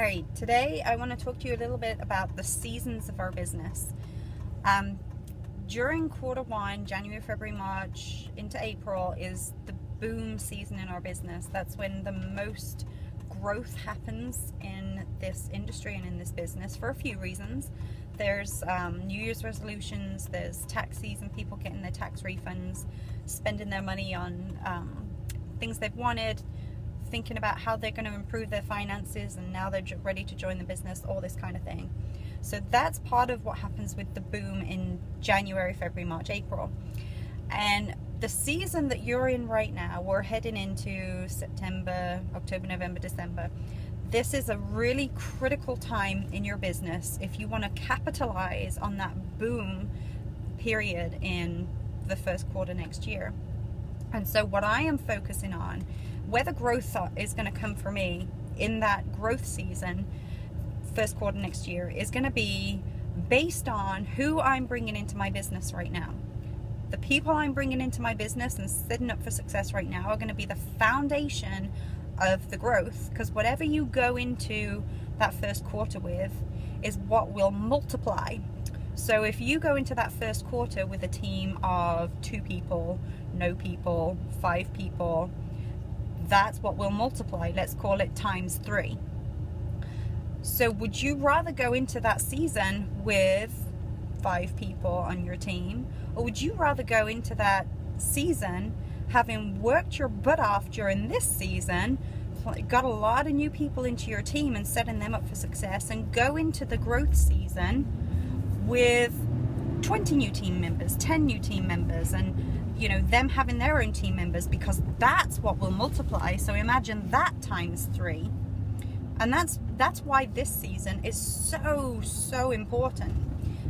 Alright, today I want to talk to you a little bit about the seasons of our business. During quarter one, January, February, March into April is the boom season in our business. That's when the most growth happens in this industry and in this business for a few reasons. There's New Year's resolutions, there's tax season, people getting their tax refunds, spending their money on things they've wanted, thinking about how they're going to improve their finances, and now they're ready to join the business, all this kind of thing. So that's part of what happens with the boom in January, February, March, April. And the season that you're in right now, we're heading into September, October, November, December. This is a really critical time in your business if you want to capitalize on that boom period in the first quarter next year. And so what I am focusing on, where the growth is going to come for me in that growth season, first quarter next year, is going to be based on who I'm bringing into my business right now. The people I'm bringing into my business and setting up for success right now are going to be the foundation of the growth, because whatever you go into that first quarter with is what will multiply. So if you go into that first quarter with a team of 2 people, no people, 5 people, that's what will multiply. Let's call it times 3. So would you rather go into that season with 5 people on your team, or would you rather go into that season having worked your butt off during this season, got a lot of new people into your team and setting them up for success, and go into the growth season with 20 new team members, 10 new team members, and you know, them having their own team members, because that's what will multiply. So imagine that times 3. And that's why this season is so important.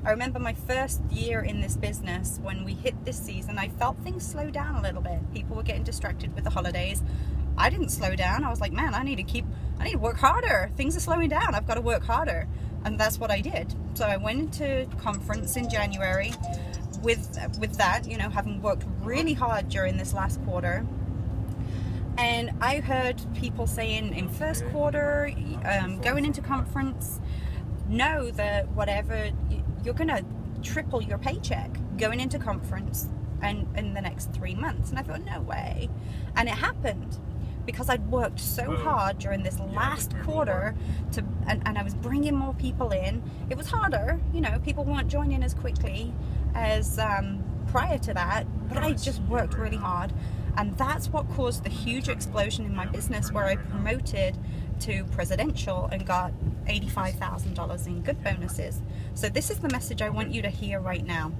I remember my first year in this business, when we hit this season, I felt things slow down a little bit. People were getting distracted with the holidays. I didn't slow down. I was like, man, I need to work harder. Things are slowing down. I've got to work harder. And that's what I did. So I went into conference in January with that, you know, having worked really hard during this last quarter. And I heard people saying in first quarter, going into conference, know that whatever, you're going to triple your paycheck going into conference and in the next 3 months. And I thought, no way. And it happened, because I'd worked so hard during this last quarter and I was bringing more people in. It was harder, you know, people weren't joining as quickly as prior to that, but I just worked really hard. And that's what caused the huge explosion in my business, where I promoted to presidential and got $85,000 in good bonuses. So this is the message I want you to hear right now,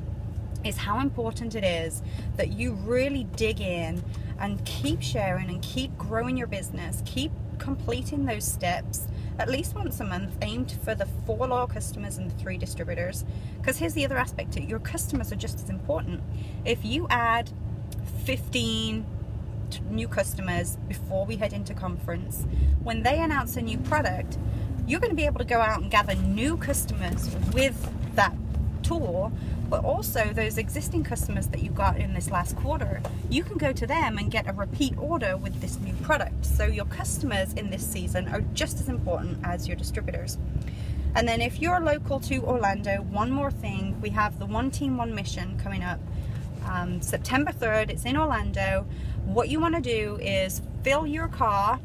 is how important it is that you really dig in and keep sharing and keep growing your business, keep completing those steps at least once a month, aimed for the 4 loyal customers and the 3 distributors. Because here's the other aspect to it, your customers are just as important. If you add 15 new customers before we head into conference, when they announce a new product, you're going to be able to go out and gather new customers with that tool, but also those existing customers that you got in this last quarter, you can go to them and get a repeat order with this new product. So your customers in this season are just as important as your distributors. And then if you're local to Orlando, one more thing, we have the One Team, One Mission coming up September 3rd. It's in Orlando. What you want to do is fill your car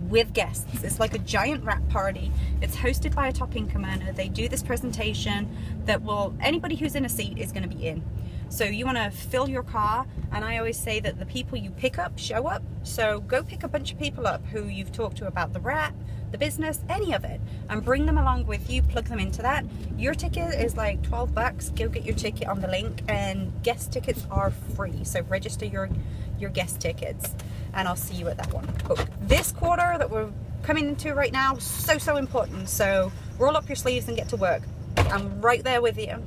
with guests. It's like a giant wrap party. It's hosted by a top income earner. They do this presentation that anybody who's in a seat is going to be in. So you want to fill your car, and I always say that the people you pick up show up. So go pick a bunch of people up who you've talked to about the wrap, the business, any of it, and bring them along with you, plug them into that. Your ticket is like 12 bucks. Go get your ticket on the link, and guest tickets are free. So register your guest tickets, and I'll see you at that one. But this quarter that we're coming into right now, so important. So roll up your sleeves and get to work. I'm right there with you.